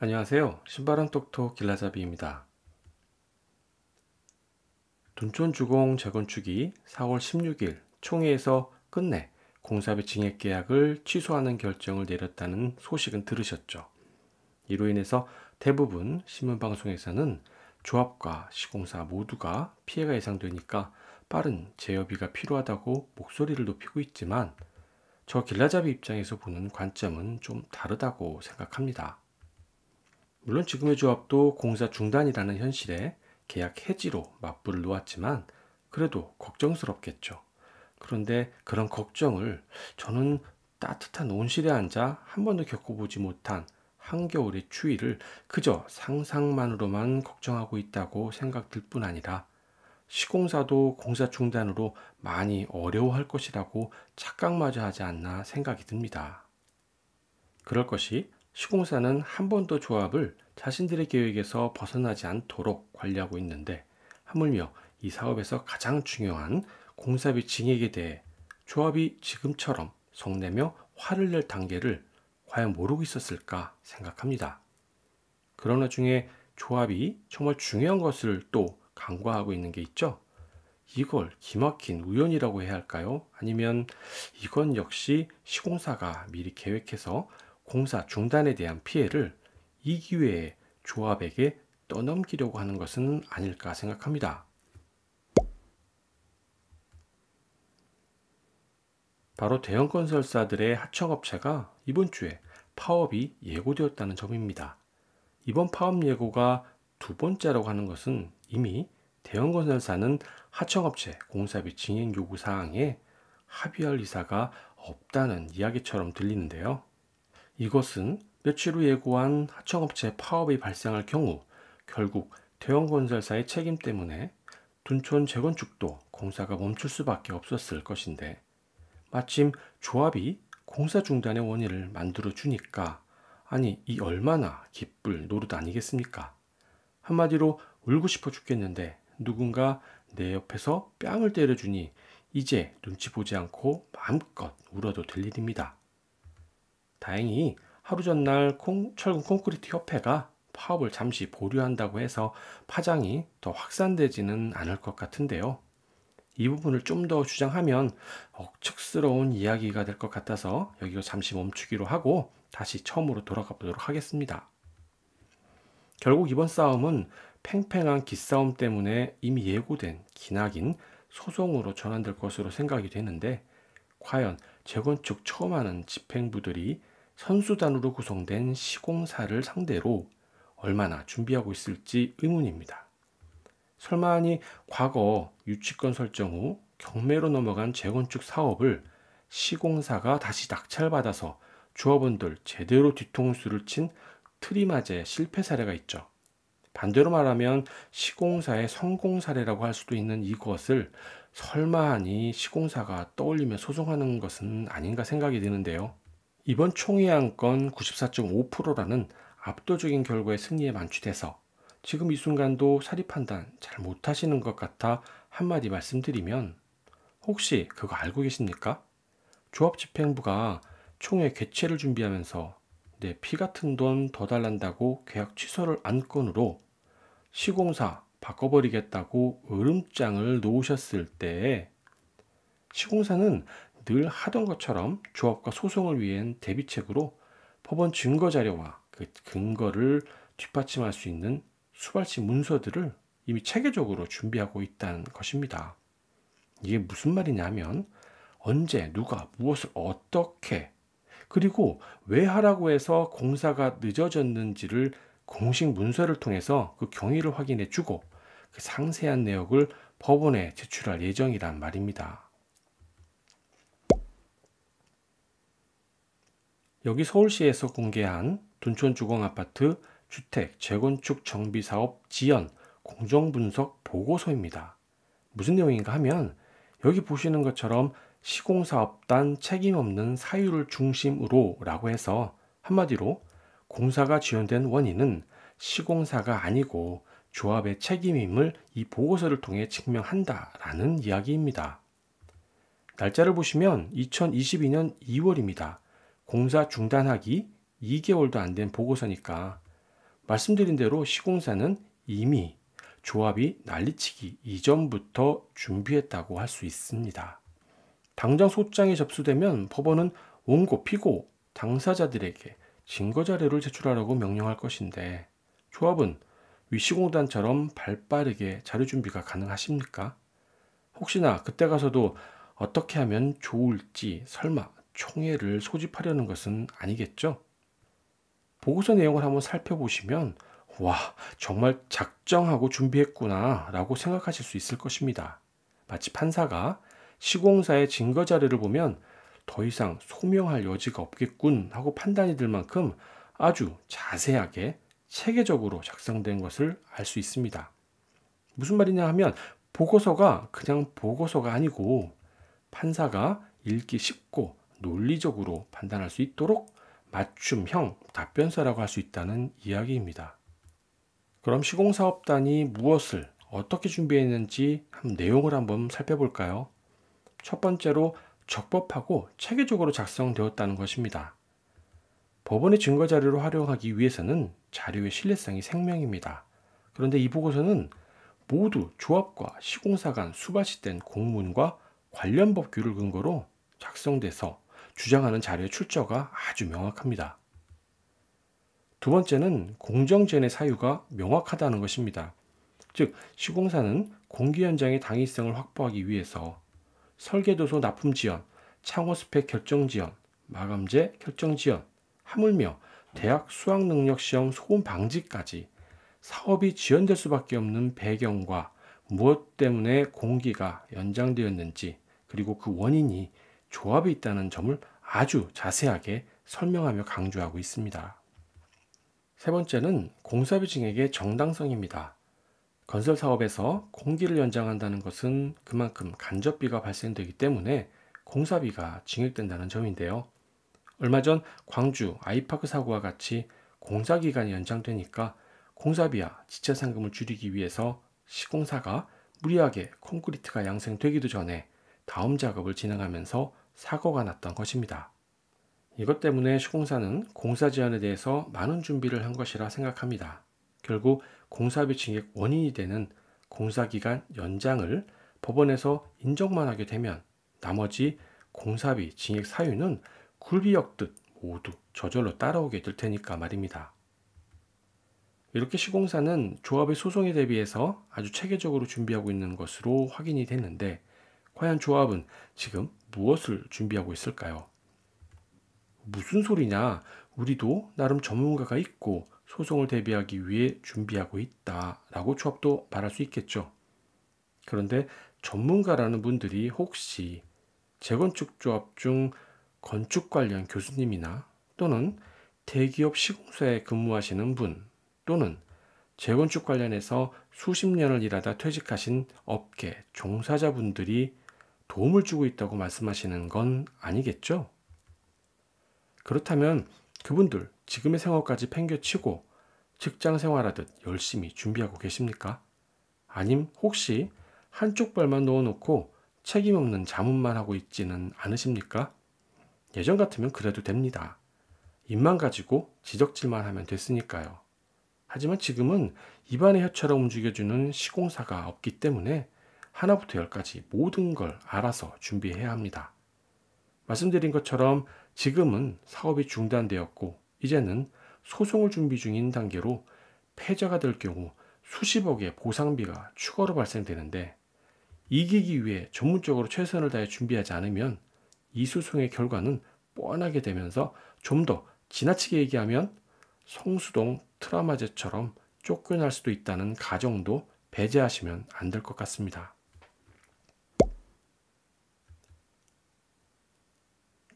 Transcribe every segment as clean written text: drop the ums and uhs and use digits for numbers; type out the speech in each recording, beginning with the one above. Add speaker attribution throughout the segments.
Speaker 1: 안녕하세요. 신바람 똑똑 길라잡이입니다. 둔촌주공 재건축이 4월 16일 총회에서 끝내 공사비 증액 계약을 취소하는 결정을 내렸다는 소식은 들으셨죠? 이로 인해서 대부분 신문방송에서는 조합과 시공사 모두가 피해가 예상되니까 빠른 재협의가 필요하다고 목소리를 높이고 있지만 저 길라잡이 입장에서 보는 관점은 좀 다르다고 생각합니다. 물론 지금의 조합도 공사 중단이라는 현실에 계약 해지로 맞불을 놓았지만 그래도 걱정스럽겠죠. 그런데 그런 걱정을 저는 따뜻한 온실에 앉아 한 번도 겪어보지 못한 한겨울의 추위를 그저 상상만으로만 걱정하고 있다고 생각들 뿐 아니라 시공사도 공사 중단으로 많이 어려워할 것이라고 착각마저 하지 않나 생각이 듭니다. 그럴 것이 시공사는 한 번도 조합을 자신들의 계획에서 벗어나지 않도록 관리하고 있는데 하물며 이 사업에서 가장 중요한 공사비 증액에 대해 조합이 지금처럼 성내며 화를 낼 단계를 과연 모르고 있었을까 생각합니다. 그러나 중에 조합이 정말 중요한 것을 또 간과하고 있는 게 있죠. 이걸 기막힌 우연이라고 해야 할까요? 아니면 이건 역시 시공사가 미리 계획해서 공사 중단에 대한 피해를 이 기회에 조합에게 떠넘기려고 하는 것은 아닐까 생각합니다. 바로 대형 건설사들의 하청업체가 이번 주에 파업이 예고되었다는 점입니다. 이번 파업 예고가 두 번째라고 하는 것은 이미 대형 건설사는 하청업체 공사비 증액 요구 사항에 합의할 의사가 없다는 이야기처럼 들리는데요. 이것은 며칠 후 예고한 하청업체 파업이 발생할 경우 결국 대형 건설사의 책임 때문에 둔촌 재건축도 공사가 멈출 수밖에 없었을 것인데 마침 조합이 공사 중단의 원인을 만들어 주니까 아니 이 얼마나 기쁠 노릇 아니겠습니까? 한마디로 울고 싶어 죽겠는데 누군가 내 옆에서 뺨을 때려주니 이제 눈치 보지 않고 마음껏 울어도 될 일입니다. 다행히 하루 전날 철근 콘크리트 협회가 파업을 잠시 보류한다고 해서 파장이 더 확산되지는 않을 것 같은데요. 이 부분을 좀 더 주장하면 억측스러운 이야기가 될 것 같아서 여기서 잠시 멈추기로 하고 다시 처음으로 돌아가 보도록 하겠습니다. 결국 이번 싸움은 팽팽한 기싸움 때문에 이미 예고된 기나긴 소송으로 전환될 것으로 생각이 되는데 과연 재건축 처음 하는 집행부들이 선수단으로 구성된 시공사를 상대로 얼마나 준비하고 있을지 의문입니다. 설마하니 과거 유치권 설정 후 경매로 넘어간 재건축 사업을 시공사가 다시 낙찰받아서 조합원들 제대로 뒤통수를 친 트리마제 실패 사례가 있죠. 반대로 말하면 시공사의 성공 사례라고 할 수도 있는 이것을 설마하니 시공사가 떠올리며 소송하는 것은 아닌가 생각이 드는데요. 이번 총회 안건 94.5%라는 압도적인 결과의 승리에 만취돼서 지금 이 순간도 사리 판단 잘 못하시는 것 같아 한마디 말씀드리면 혹시 그거 알고 계십니까? 조합집행부가 총회 개최를 준비하면서 내 피 같은 돈 더 달란다고 계약 취소를 안건으로 시공사 바꿔버리겠다고 으름장을 놓으셨을 때 시공사는 늘 하던 것처럼 조합과 소송을 위한 대비책으로 법원 증거자료와 그 근거를 뒷받침할 수 있는 수발시 문서들을 이미 체계적으로 준비하고 있다는 것입니다. 이게 무슨 말이냐면 언제 누가 무엇을 어떻게 그리고 왜 하라고 해서 공사가 늦어졌는지를 공식 문서를 통해서 그 경위를 확인해 주고 그 상세한 내역을 법원에 제출할 예정이란 말입니다. 여기 서울시에서 공개한 둔촌주공아파트 주택 재건축 정비사업 지연 공정분석 보고서입니다. 무슨 내용인가 하면 여기 보시는 것처럼 시공사업단 책임 없는 사유를 중심으로 라고 해서 한마디로 공사가 지연된 원인은 시공사가 아니고 조합의 책임임을 이 보고서를 통해 증명한다라는 이야기입니다. 날짜를 보시면 2022년 2월입니다. 공사 중단하기 2개월도 안 된 보고서니까 말씀드린 대로 시공사는 이미 조합이 난리치기 이전부터 준비했다고 할 수 있습니다. 당장 소장이 접수되면 법원은 원고, 피고, 당사자들에게 증거자료를 제출하라고 명령할 것인데 조합은 위 시공단처럼 발빠르게 자료 준비가 가능하십니까? 혹시나 그때 가서도 어떻게 하면 좋을지 설마 총애를 소집하려는 것은 아니겠죠? 보고서 내용을 한번 살펴보시면 와, 정말 작정하고 준비했구나 라고 생각하실 수 있을 것입니다. 마치 판사가 시공사의 증거 자료를 보면 더 이상 소명할 여지가 없겠군 하고 판단이 들 만큼 아주 자세하게 체계적으로 작성된 것을 알 수 있습니다. 무슨 말이냐 하면 보고서가 그냥 보고서가 아니고 판사가 읽기 쉽고 논리적으로 판단할 수 있도록 맞춤형 답변서라고 할 수 있다는 이야기입니다. 그럼 시공사업단이 무엇을 어떻게 준비했는지 내용을 한번 살펴볼까요? 첫 번째로 적법하고 체계적으로 작성되었다는 것입니다. 법원의 증거 자료를 활용하기 위해서는 자료의 신뢰성이 생명입니다. 그런데 이 보고서는 모두 조합과 시공사 간 수반시된 공문과 관련 법규를 근거로 작성돼서 주장하는 자료의 출처가 아주 명확합니다. 두 번째는 공정제한의 사유가 명확하다는 것입니다. 즉, 시공사는 공기 현장의 당위성을 확보하기 위해서 설계도서 납품 지연, 창호 스펙 결정 지연, 마감재 결정 지연, 하물며 대학 수학 능력 시험 소음 방지까지 사업이 지연될 수밖에 없는 배경과 무엇 때문에 공기가 연장되었는지 그리고 그 원인이 조합에 있다는 점을 아주 자세하게 설명하며 강조하고 있습니다. 세 번째는 공사비 증액의 정당성입니다. 건설 사업에서 공기를 연장한다는 것은 그만큼 간접비가 발생되기 때문에 공사비가 증액된다는 점인데요. 얼마 전 광주 아이파크 사고와 같이 공사 기간이 연장되니까 공사비와 지체 상금을 줄이기 위해서 시공사가 무리하게 콘크리트가 양생되기도 전에 다음 작업을 진행하면서 사고가 났던 것입니다. 이것 때문에 시공사는 공사 지연에 대해서 많은 준비를 한 것이라 생각합니다. 결국 공사비 증액 원인이 되는 공사기간 연장을 법원에서 인정만 하게 되면 나머지 공사비 증액 사유는 굴비역듯 모두 저절로 따라오게 될 테니까 말입니다. 이렇게 시공사는 조합의 소송에 대비해서 아주 체계적으로 준비하고 있는 것으로 확인이 됐는데 과연 조합은 지금 무엇을 준비하고 있을까요? 무슨 소리냐? 우리도 나름 전문가가 있고 소송을 대비하기 위해 준비하고 있다라고 조합도 말할 수 있겠죠. 그런데 전문가라는 분들이 혹시 재건축 조합 중 건축 관련 교수님이나 또는 대기업 시공사에 근무하시는 분 또는 재건축 관련해서 수십 년을 일하다 퇴직하신 업계 종사자분들이 도움을 주고 있다고 말씀하시는 건 아니겠죠? 그렇다면 그분들 지금의 생활까지 팽개치고 직장 생활하듯 열심히 준비하고 계십니까? 아님 혹시 한쪽 발만 넣어놓고 책임 없는 자문만 하고 있지는 않으십니까? 예전 같으면 그래도 됩니다. 입만 가지고 지적질만 하면 됐으니까요. 하지만 지금은 입안의 혀처럼 움직여주는 시공사가 없기 때문에 하나부터 열까지 모든 걸 알아서 준비해야 합니다. 말씀드린 것처럼 지금은 사업이 중단되었고 이제는 소송을 준비 중인 단계로 패자가 될 경우 수십억의 보상비가 추가로 발생되는데 이기기 위해 전문적으로 최선을 다해 준비하지 않으면 이 소송의 결과는 뻔하게 되면서 좀 더 지나치게 얘기하면 성수동 트라우마제처럼 쫓겨날 수도 있다는 가정도 배제하시면 안 될 것 같습니다.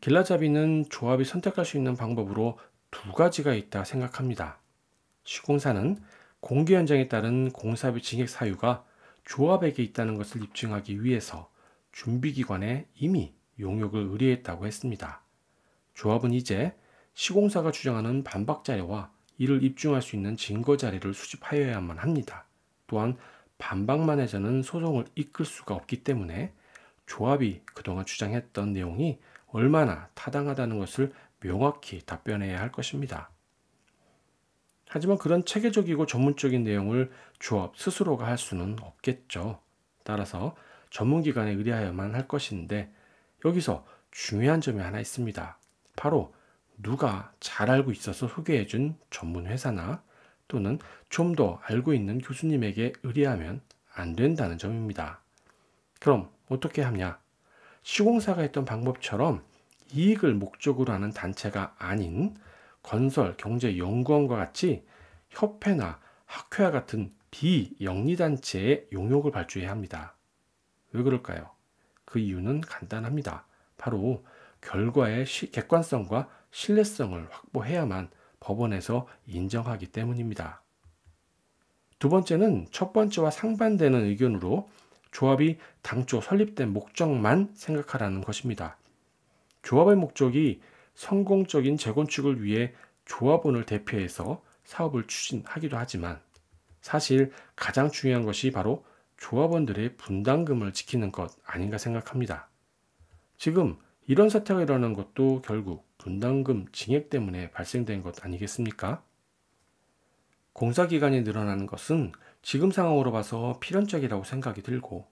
Speaker 1: 길라잡이는 조합이 선택할 수 있는 방법으로 두 가지가 있다 생각합니다. 시공사는 공개 현장에 따른 공사비 증액 사유가 조합에게 있다는 것을 입증하기 위해서 준비기관에 이미 용역을 의뢰했다고 했습니다. 조합은 이제 시공사가 주장하는 반박 자료와 이를 입증할 수 있는 증거 자료를 수집하여야만 합니다. 또한 반박만 해서는 소송을 이끌 수가 없기 때문에 조합이 그동안 주장했던 내용이 얼마나 타당하다는 것을 명확히 답변해야 할 것입니다. 하지만 그런 체계적이고 전문적인 내용을 조합 스스로가 할 수는 없겠죠. 따라서 전문기관에 의뢰하여만 할 것인데 여기서 중요한 점이 하나 있습니다. 바로 누가 잘 알고 있어서 소개해준 전문 회사나 또는 좀 더 알고 있는 교수님에게 의뢰하면 안 된다는 점입니다. 그럼 어떻게 하냐? 시공사가 했던 방법처럼 이익을 목적으로 하는 단체가 아닌 건설경제연구원과 같이 협회나 학회와 같은 비영리단체의 용역을 발주해야 합니다. 왜 그럴까요? 그 이유는 간단합니다. 바로 결과의 객관성과 신뢰성을 확보해야만 법원에서 인정하기 때문입니다. 두 번째는 첫 번째와 상반되는 의견으로 조합이 당초 설립된 목적만 생각하라는 것입니다. 조합의 목적이 성공적인 재건축을 위해 조합원을 대표해서 사업을 추진하기도 하지만 사실 가장 중요한 것이 바로 조합원들의 분담금을 지키는 것 아닌가 생각합니다. 지금 이런 사태가 일어나는 것도 결국 분담금 징액 때문에 발생된 것 아니겠습니까? 공사기간이 늘어나는 것은 지금 상황으로 봐서 필연적이라고 생각이 들고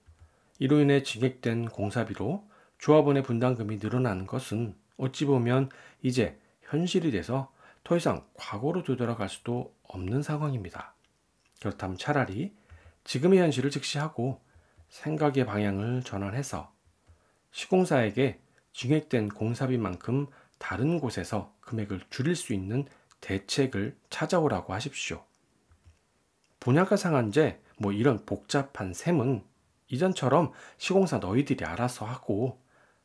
Speaker 1: 이로 인해 증액된 공사비로 조합원의 분담금이 늘어나는 것은 어찌 보면 이제 현실이 돼서 더 이상 과거로 되돌아갈 수도 없는 상황입니다. 그렇다면 차라리 지금의 현실을 직시하고 생각의 방향을 전환해서 시공사에게 증액된 공사비만큼 다른 곳에서 금액을 줄일 수 있는 대책을 찾아오라고 하십시오. 분야가 상한제 이런 복잡한 셈은 이전처럼 시공사 너희들이 알아서 하고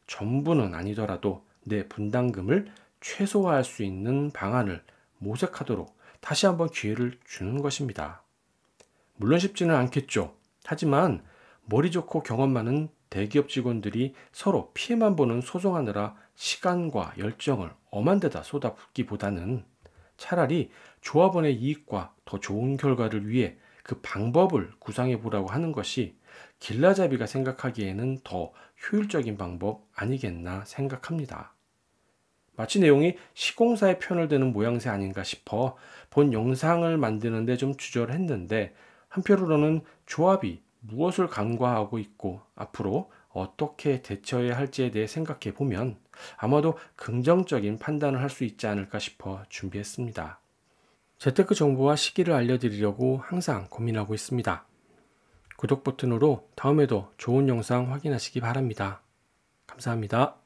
Speaker 1: 전부는 아니더라도 내 분담금을 최소화할 수 있는 방안을 모색하도록 다시 한번 기회를 주는 것입니다. 물론 쉽지는 않겠죠. 하지만 머리 좋고 경험 많은 대기업 직원들이 서로 피해만 보는 소송하느라 시간과 열정을 엄한 데다 쏟아붓기보다는 차라리 조합원의 이익과 더 좋은 결과를 위해 그 방법을 구상해 보라고 하는 것이 길라잡이가 생각하기에는 더 효율적인 방법 아니겠나 생각합니다. 마치 내용이 시공사의 편을 드는 모양새 아닌가 싶어 본 영상을 만드는데 좀 주저했는데 한편으로는 조합이 무엇을 간과하고 있고 앞으로 어떻게 대처해야 할지에 대해 생각해 보면 아마도 긍정적인 판단을 할 수 있지 않을까 싶어 준비했습니다. 재테크 정보와 시기를 알려드리려고 항상 고민하고 있습니다. 구독 버튼으로 다음에도 좋은 영상 확인하시기 바랍니다. 감사합니다.